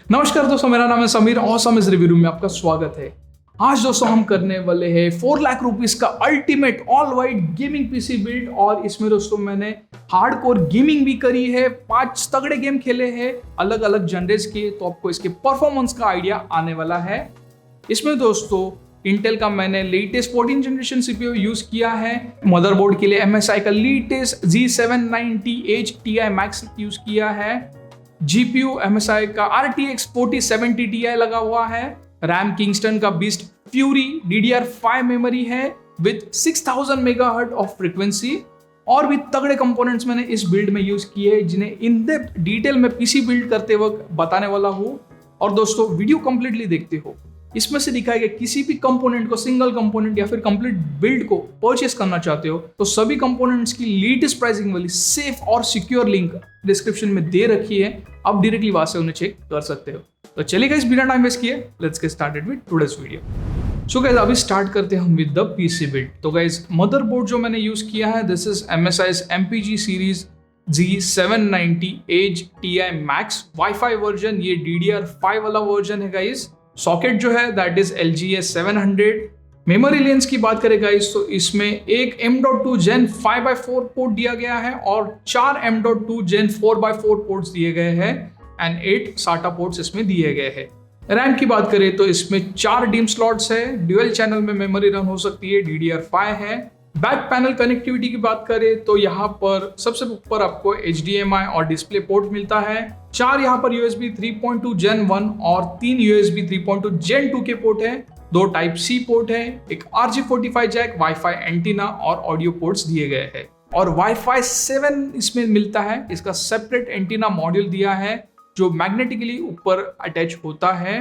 नमस्कार दोस्तों, मेरा नाम है समीर और इस रिव्यू में आपका स्वागत है। आज दोस्तों हम करने वाले हैं 4 लाख रुपीस का ultimate all wide gaming PC build. और इसमें दोस्तों मैंने हार्डकोर गेमिंग भी करी है, 5 तगड़े गेम खेले हैं अलग अलग जनरेस के, तो आपको इसके परफॉर्मेंस का आइडिया आने वाला है। इसमें दोस्तों इंटेल का मैंने लेटेस्ट 14 जनरेशन सीपीयू यूज किया है। मदरबोर्ड के लिए MSI का latest Z790H Ti Max use किया है। जीपीयू MSI का RTX 4070 Ti लगा हुआ है। रैम किंगस्टन का बीस्ट फ्यूरी DDR5 मेमोरी है विद 6000 मेगाहर्ट्ज ऑफ फ्रीक्वेंसी। और भी तगड़े कंपोनेंट्स मैंने इस बिल्ड में यूज किए जिन्हें इन डेप्थ डिटेल में पीसी बिल्ड करते वक्त बताने वाला हूँ। और दोस्तों वीडियो कंप्लीटली देखते हो, इसमें से दिखाए गए किसी भी कंपोनेंट को, सिंगल कंपोनेंट या फिर कंप्लीट बिल्ड को परचेस करना चाहते हो तो सभी कंपोनेंट्स की लेटेस्ट प्राइसिंग वाली सेफ और सिक्योर लिंक डिस्क्रिप्शन में दे रखी है। आप डायरेक्टली वहां से उन्हें चेक कर सकते हो। तो चलिए गाइस, बिना टाइम वेस्ट किए let's get started with today's video. So guys, अभी स्टार्ट करते हैं हम विद द पीसी बिल्ड। तो गाइस, मदरबोर्ड जो मैंने यूज किया है this is MSI's MPG series Z790H Ti Max wifi version. ये DDR5 वाला वर्जन है गाइस। सॉकेट जो है that is LGA 700। Memory lens की बात करें गाइस तो इसमें एक M.2 Gen 5x4 पोर्ट दिया गया है और 4 M.2 Gen 4x4 पोर्ट्स दिए गए हैं एंड 8 SATA पोर्ट्स इसमें दिए गए हैं। रैम की बात करें तो इसमें 4 डीम स्लॉट्स है, ड्यूअल चैनल में मेमोरी रन हो सकती है, DDR5 है। बैक पैनल कनेक्टिविटी की बात करें तो यहाँ पर सबसे ऊपर आपको HDMI और डिस्प्ले पोर्ट मिलता है। 4 यहाँ पर USB 3.2 Gen 1 और 3 USB 3.2 Gen 2 के पोर्ट है। 2 Type-C पोर्ट है, एक RJ45 जैक, वाईफाई एंटीना और ऑडियो पोर्ट्स दिए गए हैं। और वाईफाई 7 इसमें मिलता है। इसका सेपरेट एंटीना मॉड्यूल दिया है जो मैग्नेटिकली ऊपर अटैच होता है।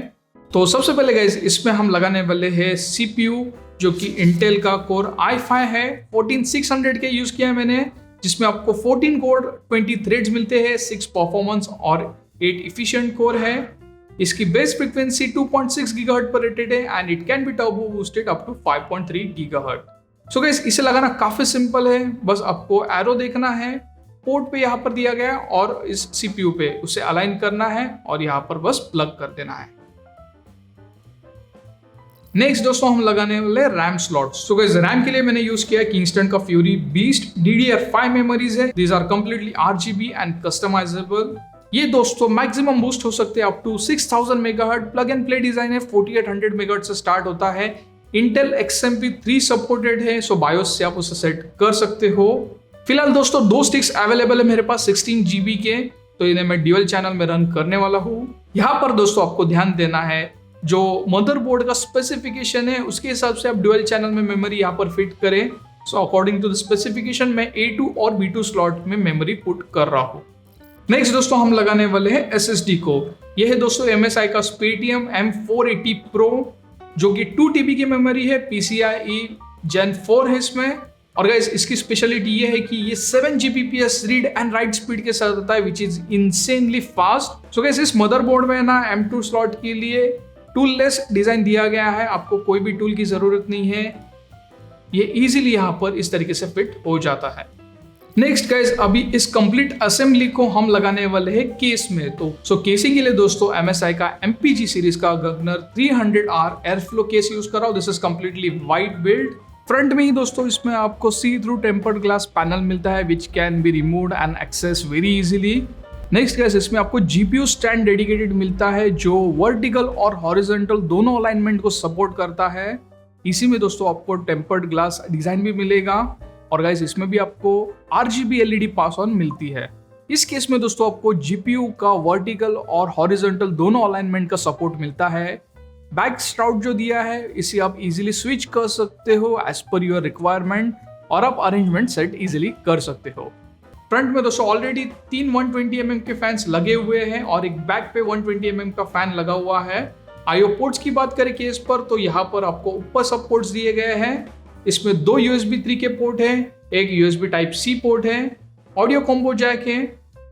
तो सबसे पहले गाइस, इसमें हम लगाने वाले हैं CPU जो कि इंटेल का कोर i5 है। 14600 के यूज किया है मैंने, जिसमें आपको 14 कोर 20 थ्रेड्स मिलते हैं, 6 परफॉर्मेंस और 8 इफिशिएंट कोर है। इसकी बेस फ्रीक्वेंसी 2.6 गीगाहर्ट्ज पर रेटेड है and it can be turbo boosted up to 5.3 gigahertz. So guys, इसे लगाना काफी सिंपल है, बस आपको एरो देखना है, पोर्ट पे यहाँ पर दिया गया है और इस CPU पे उसे अलाइन करना है और यहाँ पर बस प्लग कर देना है। नेक्स्ट दोस्तों हम लगाने वाले RAM slots. So guys, RAM के लिए मैंने यूज किया किंगस्टन का फ्यूरी बीस्ट DDR5 मेमोरीज है। These are completely RGB and customizable. ये दोस्तों मैक्सिमम बूस्ट हो सकते हैं up to 6000 megahertz. Plug and play design है, 4800 मेगाहर्ट्ज से स्टार्ट होता है। इंटेल XMP3 सपोर्टेड है, सो बायोस से आप उसे सेट कर सकते हो। फिलहाल दोस्तों 2 स्टिक्स अवेलेबल है मेरे पास 16 GB के, तो इन्हें मैं ड्यूअल चैनल में रन करने वाला हूँ। यहाँ पर दोस्तों आपको ध्यान देना है, जो मदरबोर्ड का स्पेसिफिकेशन है उसके हिसाब से आप ड्यूअल चैनल में मेमोरी यहाँ पर फिट करें। So according to the specification मैं A2 और B2 स्लॉट में मेमोरी पुट कर रहा हूँ। नेक्स्ट दोस्तों हम लगाने वाले हैं SSD को। यह है दोस्तों MSI का Spatium M480 Pro जो कि 2 TB की मेमोरी है, PCIe Gen 4 है इसमें। और गाइस, इसकी स्पेशलिटी ये है कि ये 7 Gbps read and right speed के साथ आता है which is insanely fast. So guys, इस मदरबोर्ड में ना M2 स्लॉट के लिए टूललेस डिजाइन दिया गया है, आपको कोई भी टूल की जरूरत नहीं है, ये इजीली यहाँ पर इस तरीके से फिट हो जाता है। नेक्स्ट गाइस, अभी इस कंप्लीट असेंबली को हम लगाने वाले हैं केस में। तो केसिंग के लिए दोस्तों MSI का MPG सीरीज का गगनर 300R एयरफ्लो केस यूज कर रहा हूं। This is completely white build. Front में ही दोस्तों इसमें आपको see through tempered glass panel मिलता है which can be removed and access very easily. Next guys, इसमें आपको GPU स्टैंड डेडिकेटेड मिलता है जो वर्टिकल और हॉरिजॉन्टल दोनों अलाइनमेंट को सपोर्ट करता है। इसी में दोस्तों आपको टेम्पर्ड ग्लास डिजाइन भी मिलेगा और गाइस इसमें भी आपको RGB LED पास ऑन मिलती है। इस केस में दोस्तों आपको GPU का वर्टिकल और हॉरिजॉन्टल दोनों अलाइनमेंट का सपोर्ट मिलता है। बैक स्ट्राउट जो दिया है इसे आप इजीली स्विच कर सकते हो एज पर योर रिक्वायरमेंट और आप अरेंजमेंट सेट इजीली कर सकते हो। फ्रंट में दोस्तों ऑलरेडी 3 120 mm के फैंस लगे हुए हैं और एक बैक पे 120 mm का फैन लगा हुआ है। IO पोर्ट्स की बात करें केस पर तो यहाँ पर आपको ऊपर सब पोर्ट्स दिए गए हैं। इसमें 2 USB 3 के पोर्ट है, एक USB Type-C पोर्ट है, ऑडियो कॉम्बो जैक है,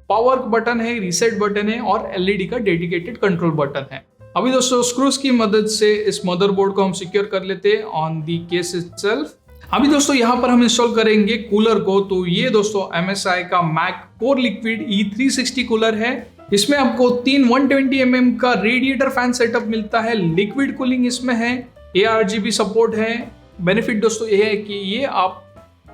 पावर बटन है, रीसेट बटन है और LED का डेडिकेटेड कंट्रोल बटन है। अभी दोस्तों स्क्रूज की मदद से इस मदरबोर्ड को हम सिक्योर कर लेते हैं ऑन दी केस इटसेल्फ। अभी दोस्तों यहाँ पर हम इंस्टॉल करेंगे कूलर को। तो ये दोस्तों MSI का Mac core liquid E360 cooler है। इसमें आपको 3 120 mm का रेडिएटर फैन सेटअप मिलता है, लिक्विड कूलिंग इसमें है, ARGB सपोर्ट है। बेनिफिट दोस्तों ये है कि ये आप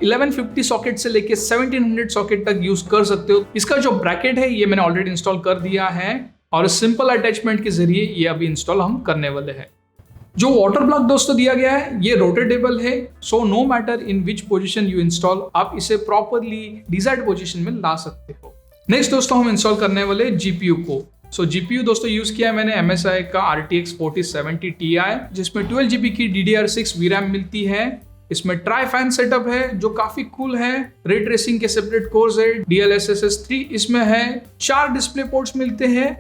1150 सॉकेट से लेके 1700 सॉकेट तक यूज कर सकते हो। इसका जो ब्रैकेट है ये मैंने ऑलरेडी इंस्टॉल कर दिया है और सिंपल अटैचमेंट के जरिए ये अभी इंस्टॉल हम करने वाले हैं। जो वाटर ब्लॉक दोस्तों दिया गया है ये रोटेटेबल है, so no matter in which position you install, आप इसे प्रॉपरली डिजायर्ड पोजीशन में ला सकते हो। नेक्स्ट दोस्तों हम इंस्टॉल करने वाले जीपीयू को। सो जीपीयू दोस्तों यूज किया है मैंने MSI का RTX 4070 Ti, जिसमें 12GB की DDR6 VRAM मिलती है। इसमें ट्राई फैन सेटअप है जो काफी कूल है, रे ट्रेसिंग के सेपरेट कोर्स है, DLSS 3 इसमें है, 4 डिस्प्ले पोर्ट्स मिलते हैं,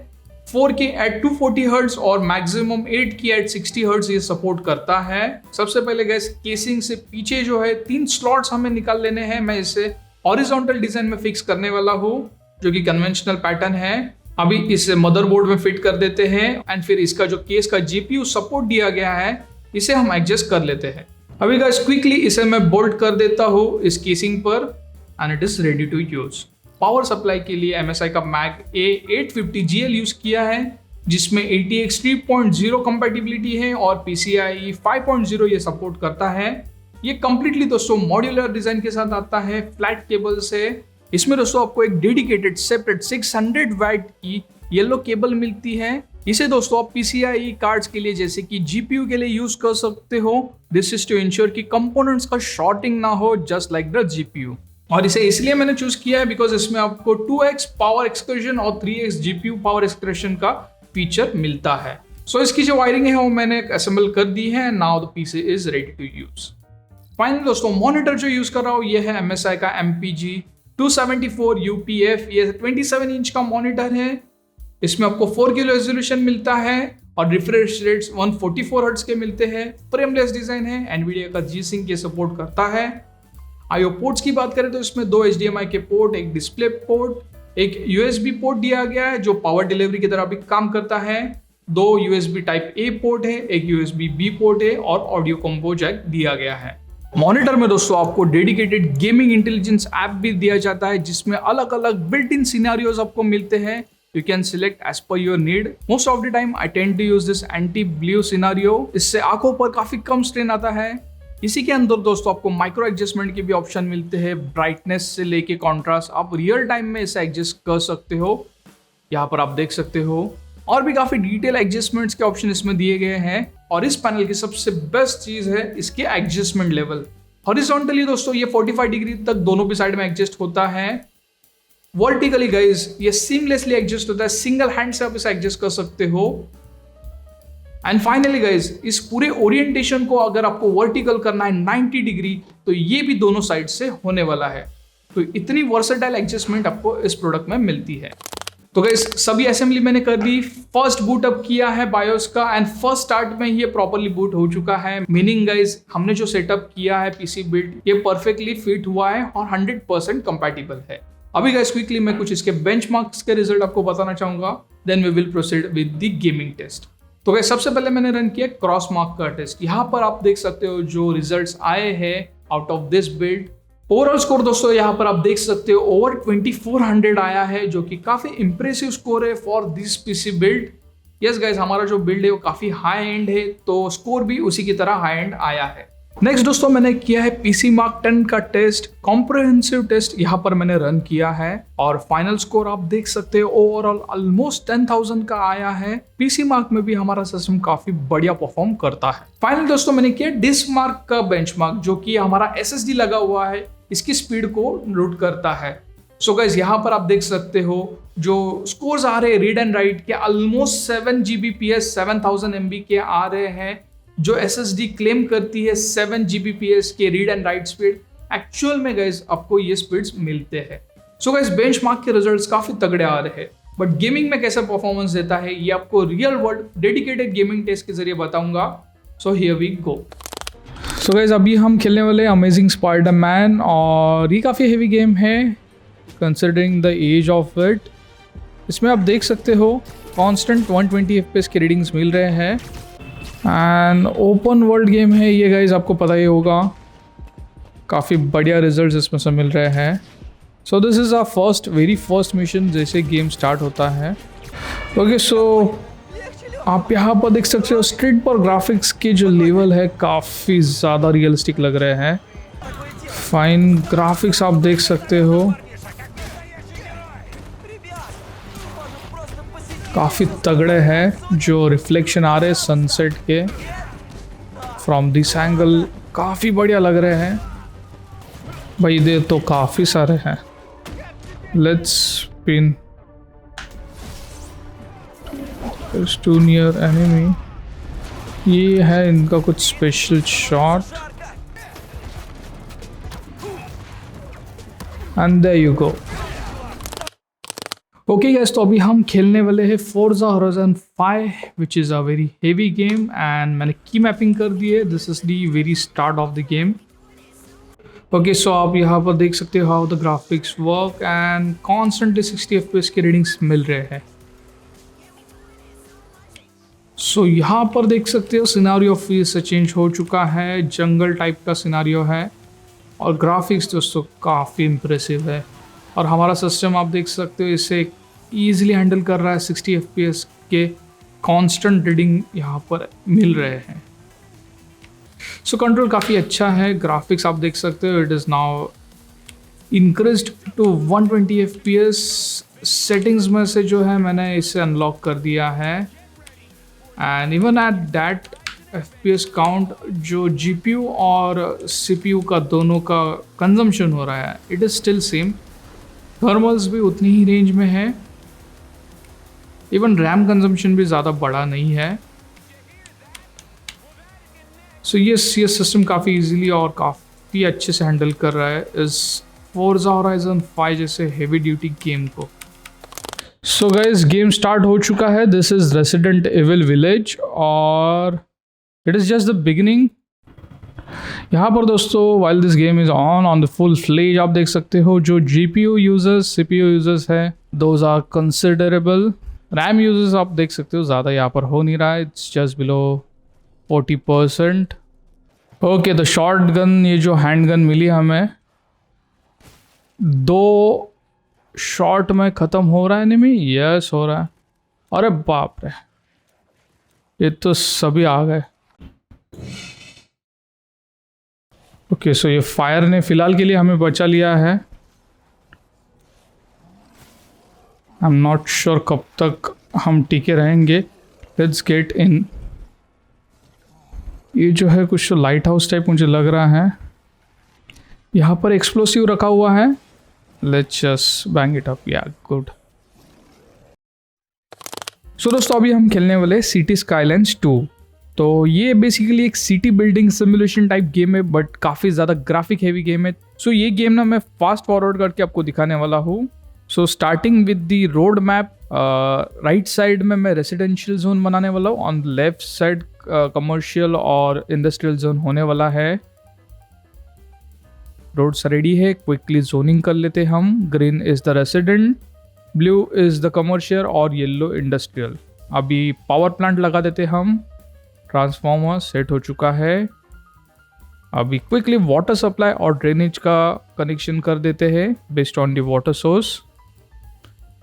4K at 240 हर्ट्ज और मैक्सिमम 8K at 60 हर्ट्ज ये सपोर्ट करता है। सबसे पहले गैस केसिंग से पीछे जो है 3 स्लॉट्स हमें निकाल लेने हैं। मैं इसे हॉरिजॉन्टल डिजाइन में फिक्स करने वाला हूँ जो कि कन्वेंशनल पैटर्न है। अभी इसे मदरबोर्ड में फिट कर देते हैं एंड फिर इसका जो केस का GPU सपोर्ट दिया गया है इसे हम एडजस्ट कर लेते हैं। अभी गाइस क्विकली इसे मैं बोल्ट कर देता हूँ इस केसिंग पर and it is ready to use. Power supply के लिए MSI का मैग A850GL यूज किया है, जिसमें ATX 3.0 कंपैटिबिलिटी है और PCIe 5.0 ये सपोर्ट करता है। ये कंप्लीटली दोस्तों मॉड्यूलर डिजाइन के साथ आता है, फ्लैट केबल से। इसमें दोस्तों आपको एक डेडिकेटेड सेपरेट 600 वाट की येलो केबल मिलती है। इसे दोस्तों आप PCIe कार्ड्स के लिए जैसे कि GPU के लिए यूज कर सकते हो। दिस इज टू इंश्योर कि कंपोनेंट्स का शॉर्टिंग ना हो, जस्ट लाइक द GPU। और इसे इसलिए मैंने चूज किया है बिकॉज इसमें आपको 2x पावर एक्सकर्शन और 3x GPU पावर एक्सकर्शन का फीचर मिलता है। सो इसकी जो वायरिंग है वो मैंने असेंबल कर दी है। Now the PC is ready to use. Finally दोस्तों मॉनिटर जो यूज कर रहा हूँ ये है MSI का MPG 274 UPF। ये 27 इंच का मॉनिटर है। इसमें आपको 4K रेजोल्यूशन मिलता है और रिफ्रेश रेट्स 144 हर्ट्ज के मिलते हैं। फ्रेमलेस डिजाइन है, एनवीडिया का G-Sync के सपोर्ट करता है। IO पोर्ट्स की बात करें तो इसमें 2 HDMI के पोर्ट, एक डिस्प्ले पोर्ट, एक USB पोर्ट दिया गया है जो पावर डिलीवरी की तरह भी काम करता है। 2 USB टाइप A पोर्ट है, एक USB B पोर्ट है और ऑडियो कॉम्बो जैक दिया गया है। मॉनिटर में दोस्तों आपको डेडिकेटेड गेमिंग इंटेलिजेंस ऐप भी दिया जाता है जिसमें अलग अलग बिल्ट इन सिनेरियोज आपको मिलते हैं। You can select as per your need. Most of the time I tend to use this anti-blue scenario. इससे आंखों पर काफी कम स्ट्रेन आता है। इसी के अंदर दोस्तों आपको माइक्रो एडजस्टमेंट के भी ऑप्शन मिलते हैं, ब्राइटनेस से लेके कॉन्ट्रास्ट आप रियल टाइम में इसे एडजस्ट कर सकते हो। यहाँ पर आप देख सकते हो और भी काफी डिटेल एडजस्टमेंट्स के ऑप्शन इसमें दिए गए हैं। और इस पैनल की सबसे बेस्ट चीज है इसके एडजस्टमेंट लेवल। हॉरिजॉन्टली दोस्तों ये 45 डिग्री तक दोनों भी साइड में एडजस्ट होता है। वर्टिकली गाइज ये सीमलेसली एडजस्ट होता है, सिंगल हैंड से आप इसे एडजस्ट कर सकते हो। एंड फाइनली गाइज इस पूरे ओरिएंटेशन को अगर आपको वर्टिकल करना है 90 डिग्री तो ये भी दोनों साइड से होने वाला है। तो इतनी वर्सेटाइल एडजस्टमेंट आपको इस प्रोडक्ट में मिलती है। तो गाइज सभी असेंबली मैंने कर दी, फर्स्ट बूट अप किया है बायोस का एंड फर्स्ट स्टार्ट में ये प्रॉपरली बूट हो चुका है। मीनिंग गाइज हमने जो सेटअप किया है पीसी बिल्ड ये परफेक्टली फिट हुआ है और 100% कंपैटिबल है। अभी गाइस क्विकली मैं कुछ इसके बेंचमार्क्स के रिजल्ट आपको बताना चाहूंगा, then we will proceed with the gaming test. तो गाइस सबसे पहले मैंने रन किया क्रॉस मार्क का टेस्ट। यहाँ पर आप देख सकते हो जो रिजल्ट्स आए हैं out of this build. Overall score दोस्तों यहाँ पर आप देख सकते हो ओवर 2400 आया है जो कि काफी इंप्रेसिव स्कोर है for this PC build. Yes guys हमारा जो बिल्ड है वो काफी हाई एंड है तो स्कोर भी उसी की तरह हाई एंड आया है। नेक्स्ट दोस्तों मैंने किया है पीसी मार्क 10 का टेस्ट, कॉम्प्रिहेंसिव टेस्ट यहाँ पर मैंने रन किया है और फाइनल स्कोर आप देख सकते हो ओवरऑल ऑलमोस्ट 10,000 का आया है। पीसी मार्क में भी हमारा सिस्टम काफी बढ़िया परफॉर्म करता है। फाइनल दोस्तों मैंने किया डिस्क मार्क का बेंचमार्क जो कि हमारा SSD लगा हुआ है, इसकी स्पीड को रूट करता है। सो गाइस यहाँ पर आप देख सकते हो जो स्कोर्स आ रहे हैं रीड एंड राइट के ऑलमोस्ट 7 Gbps 7000 MB के आ रहे हैं। जो SSD क्लेम करती है 7 Gbps के read and right speed, actual में गाइस आपको ये स्पीड्स मिलते हैं। सो गाइस बेंचमार्क के रिजल्ट्स काफी तगड़े आ रहे हैं, बट गेमिंग में कैसा परफॉर्मेंस देता है ये आपको real world dedicated gaming test के जरिए बताऊंगा। So here we go. So guys अभी हम खेलने वाले अमेजिंग स्पाइडरमैन और ये काफ़ी हेवी गेम है considering the age of it. इसमें आप देख सकते हो कांस्टेंट 120 FPS के रीडिंग्स मिल रहे हैं एंड ओपन वर्ल्ड गेम है ये गाइस, आपको पता ही होगा। काफ़ी बढ़िया रिजल्ट्स इसमें से मिल रहे हैं so this is our very first mission जैसे गेम स्टार्ट होता है। ओके सो आप यहाँ पर देख सकते हो स्ट्रीट पर ग्राफिक्स के जो लेवल है काफ़ी ज़्यादा रियलिस्टिक लग रहे हैं। फाइन ग्राफिक्स आप देख सकते हो, काफ़ी तगड़े हैं। जो रिफ्लेक्शन आ रहे हैं सनसेट के फ्रॉम दिस एंगल काफ़ी बढ़िया लग रहे हैं भाई। दे तो काफ़ी सारे हैं। Let's spin to near enemy. ये है इनका कुछ special shot and there you go. Okay guys, तो अभी हम खेलने वाले हैं Forza Horizon 5 which is a very heavy game and मैंने की मैपिंग कर दी है। This is the very start of the game. Okay so आप यहाँ पर देख सकते हो how the graphics work and constantly 60 FPS के रीडिंग्स मिल रहे हैं। सो यहाँ पर देख सकते हो सिनारियो फिर से चेंज हो चुका है, जंगल टाइप का सिनारियो है और ग्राफिक्स दोस्तों काफ़ी इम्प्रेसिव है। और हमारा सिस्टम आप देख सकते हो इसे ईजिली हैंडल कर रहा है। 60 FPS के कांस्टेंट रीडिंग यहाँ पर मिल रहे हैं। सो कंट्रोल काफ़ी अच्छा है। ग्राफिक्स आप देख सकते हो it is now increased to 120 FPS। Settings में से जो है मैंने इसे अनलॉक कर दिया है and even at that FPS count जो GPU और CPU का दोनों का कंजम्पशन हो रहा है it is still same. Thermals भी उतनी ही रेंज में है। इवन रैम कंजम्पशन भी ज़्यादा बड़ा नहीं है। सो ये सिस्टम काफ़ी इजीली और काफ़ी अच्छे से हैंडल कर रहा है इस फोर्जा होराइजन 5 जैसे हेवी ड्यूटी गेम को। सो गाइस गेम स्टार्ट हो चुका है। This is Resident Evil Village और it is just the beginning. यहाँ पर दोस्तों while this game is on the full fledge आप देख सकते हो जो GPU यूजर्स CPU यूजर्स है those are considerable. RAM users आप देख सकते हो ज़्यादा यहाँ पर हो नहीं रहा है, it's just below 40%। Okay the short gun, ये जो हैंड गन मिली हमें 2 शॉट में ख़त्म हो रहा है एनिमी। यस हो रहा है। अरे बाप रे, ये तो सभी आ गए। ओके सो ये फायर ने फिलहाल के लिए हमें बचा लिया है। आई एम नॉट श्योर कब तक हम टिके रहेंगे। Let's get in. ये जो है कुछ लाइट हाउस टाइप मुझे लग रहा है। यहाँ पर एक्सप्लोसिव रखा हुआ है। Let's just bang it up. या गुड। सो दोस्तों अभी हम खेलने वाले सिटी स्काईलाइंस 2। तो ये बेसिकली एक city building simulation type game है बट काफ़ी ज़्यादा ग्राफिक हेवी गेम है। सो ये गेम ना मैं फास्ट फॉरवर्ड करके आपको दिखाने वाला हूँ। So starting with the road map, right side में मैं रेसिडेंशियल जोन बनाने वाला हूँ, on the left side commercial और इंडस्ट्रियल जोन होने वाला है। रोड्स रेडी है, क्विकली जोनिंग कर लेते हम। Green is the resident, blue is the commercial और येलो इंडस्ट्रियल। अभी पावर प्लांट लगा देते हम। ट्रांसफार्मर सेट हो चुका है। अभी क्विकली वाटर सप्लाई और ड्रेनेज का कनेक्शन कर देते हैं based on the water source.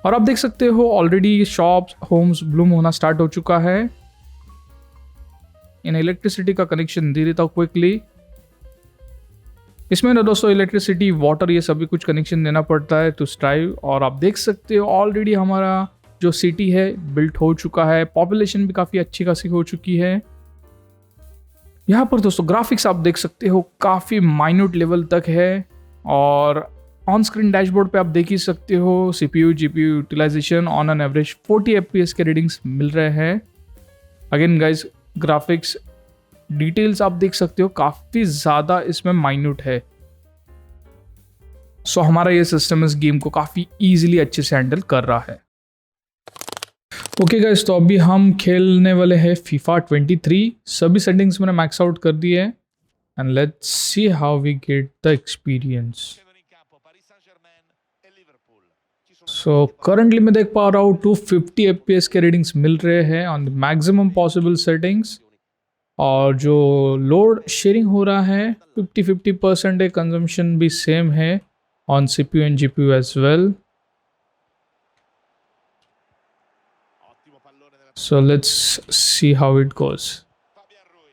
और आप देख सकते हो ऑलरेडी शॉप्स होम्स ब्लूम होना स्टार्ट हो चुका है। इन इलेक्ट्रिसिटी का कनेक्शन दे देता हूँ क्विकली। इसमें ना दोस्तों इलेक्ट्रिसिटी वाटर ये सभी कुछ कनेक्शन देना पड़ता है टू स्ट्राइव। और आप देख सकते हो ऑलरेडी हमारा जो सिटी है बिल्ट हो चुका है। पॉपुलेशन भी काफ़ी अच्छी खासी हो चुकी है। यहाँ पर दोस्तों ग्राफिक्स आप देख सकते हो काफ़ी माइन्यूट लेवल तक है और ऑन स्क्रीन डैशबोर्ड पे आप देख ही सकते हो CPU GPU utilization on an average 40 FPS के रीडिंग्स मिल रहे हैं। अगेन गाइज ग्राफिक्स डिटेल्स आप देख सकते हो काफ़ी ज़्यादा इसमें माइन्यूट है। सो हमारा ये सिस्टम इस गेम को काफ़ी ईजिली अच्छे से हैंडल कर रहा है। ओके गाइस, तो अभी हम खेलने वाले हैं FIFA 23। सभी सेटिंग्स मैंने मैक्स आउट कर दिए हैं and let's see how we get the experience. So currently मैं देख पा रहा हूँ 250 FPS के रीडिंग्स मिल रहे हैं on the maximum possible settings. और जो लोड शेयरिंग हो रहा है 50-50% है, कंजम्पशन भी सेम है। on CPU and GPU as well. So let's see how it goes.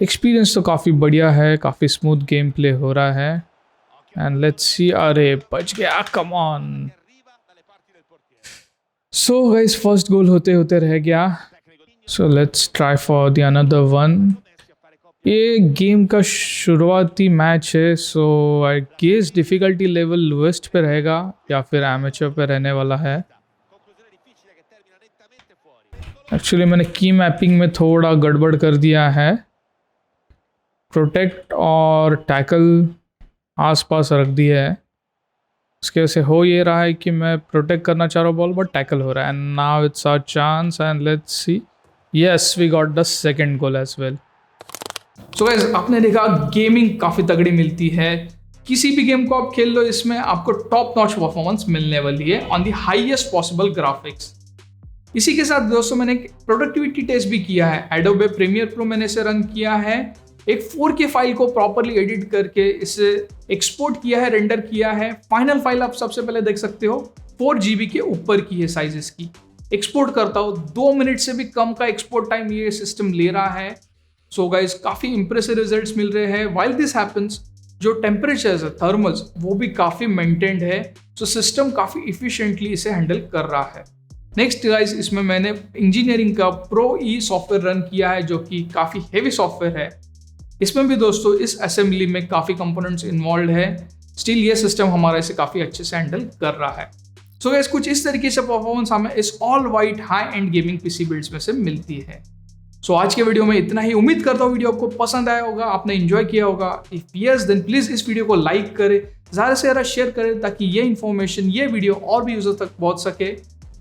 Experience तो काफ़ी बढ़िया है, काफ़ी स्मूथ गेम प्ले हो रहा है. And let's see. अरे बच गया, come on. So guys first goal होते होते रह गया. So let's try for the another one. ये गेम का शुरुआती मैच है, so I guess difficulty level lowest पे रहेगा या फिर एमेचर पे रहने वाला है. एक्चुअली मैंने की मैपिंग में थोड़ा गड़बड़ कर दिया है. प्रोटेक्ट और टैकल आसपास रख दिया है. उसके वजह से हो ये रहा है कि मैं प्रोटेक्ट करना चाह रहा हूँ बॉल, बट टैकल हो रहा है. And now it's our chance and let's see. Yes, we got the second goal as well. So guys आपने देखा गेमिंग काफ़ी तगड़ी मिलती है. किसी भी गेम को आप खेल लो, इसमें आपको टॉप नॉच परफॉर्मेंस मिलने वाली है on the highest possible graphics. इसी के साथ दोस्तों मैंने एक प्रोडक्टिविटी टेस्ट भी किया है. एडोबे प्रीमियर प्रो मैंने इसे रन किया है. एक 4K फाइल को प्रॉपरली एडिट करके इसे एक्सपोर्ट किया है, रेंडर किया है. फाइनल फाइल आप सबसे पहले देख सकते हो 4 GB के ऊपर की है साइज इसकी. एक्सपोर्ट करता हो 2 मिनट से भी कम का एक्सपोर्ट टाइम ये सिस्टम ले रहा है. सो गाइस काफ़ी इंप्रेसिव रिजल्ट्स मिल रहे हैं. वाइल दिस हैपन्स जो टेम्परेचर्स है थर्मल्स वो भी काफ़ी मेंटेन्ड है. सो सिस्टम काफ़ी इफिशिएंटली इसे हैंडल कर रहा है. नेक्स्ट गाइस इसमें मैंने इंजीनियरिंग का प्रो ई सॉफ्टवेयर रन किया है जो कि काफ़ी हेवी सॉफ्टवेयर है. इसमें भी दोस्तों इस असेंबली में काफ़ी कंपोनेंट्स इन्वॉल्व है. स्टिल ये सिस्टम हमारा इसे काफ़ी अच्छे से हैंडल कर रहा है. सो गाइस कुछ इस तरीके से परफॉर्मेंस हमें इस all white high and gaming PC builds में से मिलती है. सो आज के वीडियो में इतना ही. उम्मीद करता हूँ वीडियो आपको पसंद आया होगा, आपने एंजॉय किया होगा. इफ यस देन प्लीज़ इस वीडियो को लाइक करें, ज़्यादा से ज़्यादा शेयर करें ताकि ये इन्फॉर्मेशन, ये वीडियो और भी यूजर तक पहुँच सके.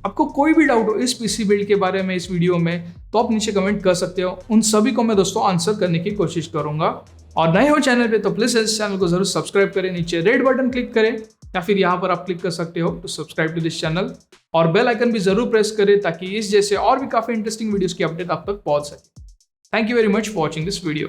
आपको कोई भी डाउट हो इस पीसी बिल्ड के बारे में इस वीडियो में तो आप नीचे कमेंट कर सकते हो. उन सभी को मैं दोस्तों आंसर करने की कोशिश करूंगा. और नए हो चैनल पे तो प्लीज इस चैनल को जरूर सब्सक्राइब करें. नीचे रेड बटन क्लिक करें या फिर यहाँ पर आप क्लिक कर सकते हो to subscribe to this channel. और बेल आइकन भी जरूर प्रेस करें ताकि इस जैसे और भी काफी इंटरेस्टिंग वीडियोस की अपडेट आप तक पहुंच सके. Thank you very much for watching this video.